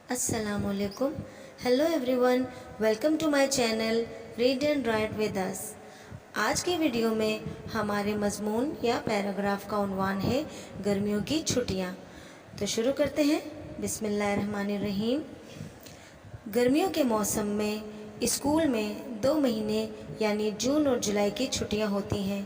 अस्सलाम वालेकुम। Hello everyone, welcome to my channel read and write with us. आज की वीडियो में हमारे मजमून या पैराग्राफ का उन्वान है गर्मियों की छुट्टियाँ। तो शुरू करते हैं। बिस्मिल्लाहिर्रहमानिर्रहीम। गर्मियों के मौसम में स्कूल में 2 महीने यानी जून और जुलाई की छुट्टियां होती हैं,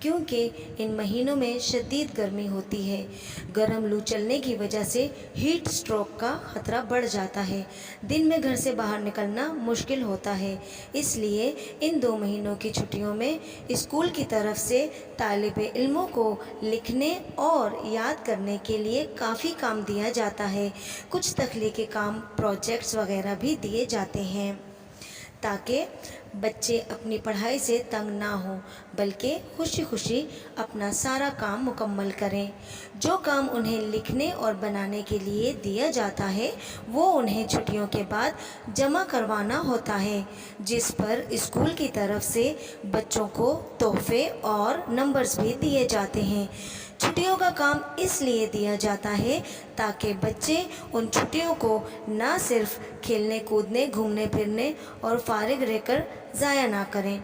क्योंकि इन महीनों में शदीद गर्मी होती है। गर्म लू चलने की वजह से हीट स्ट्रोक का ख़तरा बढ़ जाता है। दिन में घर से बाहर निकलना मुश्किल होता है। इसलिए इन 2 महीनों की छुट्टियों में स्कूल की तरफ से तालिब इल्मों को लिखने और याद करने के लिए काफ़ी काम दिया जाता है। कुछ तख्लीकी काम, प्रोजेक्ट्स वगैरह भी दिए जाते हैं, ताकि बच्चे अपनी पढ़ाई से तंग ना हों, बल्कि खुशी खुशी अपना सारा काम मुकम्मल करें। जो काम उन्हें लिखने और बनाने के लिए दिया जाता है वो उन्हें छुट्टियों के बाद जमा करवाना होता है, जिस पर स्कूल की तरफ से बच्चों को तोहफे और नंबर्स भी दिए जाते हैं। छुट्टियों का काम इसलिए दिया जाता है ताकि बच्चे उन छुट्टियों को ना सिर्फ खेलने कूदने, घूमने फिरने और फारिग रहकर ज़ाया ना करें।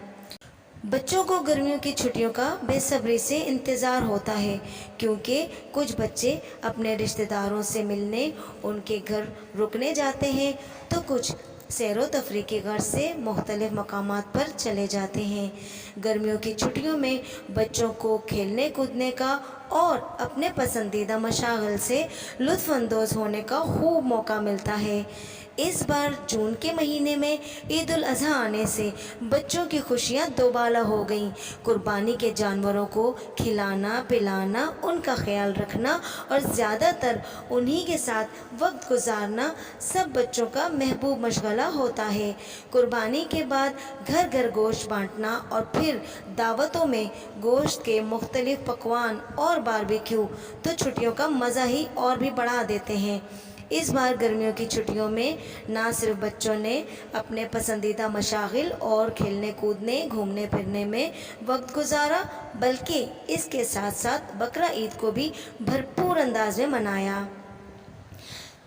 बच्चों को गर्मियों की छुट्टियों का बेसब्री से इंतज़ार होता है, क्योंकि कुछ बच्चे अपने रिश्तेदारों से मिलने उनके घर रुकने जाते हैं, तो कुछ सैर व तफरी के गर्ज से मुख्तलिफ़ मकामात पर चले जाते हैं। गर्मियों की छुट्टियों में बच्चों को खेलने कूदने का और अपने पसंदीदा मशागल से लुत्फ़ अंदोज़ होने का खूब मौका मिलता है। इस बार जून के महीने में ईद उल अज़हा आने से बच्चों की खुशियाँ दोबाला हो गईं। कुर्बानी के जानवरों को खिलाना पिलाना, उनका ख्याल रखना और ज़्यादातर उन्हीं के साथ वक्त गुजारना सब बच्चों का महबूब मशगला होता है। कुर्बानी के बाद घर घर गोश्त बांटना और फिर दावतों में गोश्त के मुख्तलिफ पकवान और बारबेक्यू तो छुट्टियों का मज़ा ही और भी बढ़ा देते हैं। इस बार गर्मियों की छुट्टियों में ना सिर्फ बच्चों ने अपने पसंदीदा मशागिल और खेलने कूदने, घूमने फिरने में वक्त गुजारा, बल्कि इसके साथ साथ बकरा ईद को भी भरपूर अंदाज में मनाया।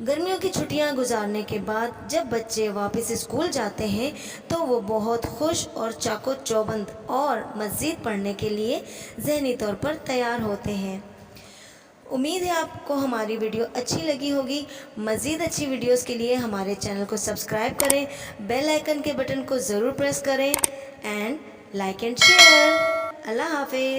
गर्मियों की छुट्टियां गुजारने के बाद जब बच्चे वापस स्कूल जाते हैं तो वो बहुत खुश और चाको चौबंद और मज़ीद पढ़ने के लिए ज़हनी तौर पर तैयार होते हैं। उम्मीद है आपको हमारी वीडियो अच्छी लगी होगी। मज़ीद अच्छी वीडियोस के लिए हमारे चैनल को सब्सक्राइब करें, बेल आइकन के बटन को ज़रूर प्रेस करें एंड लाइक एंड शेयर। अल्लाह हाफिज़।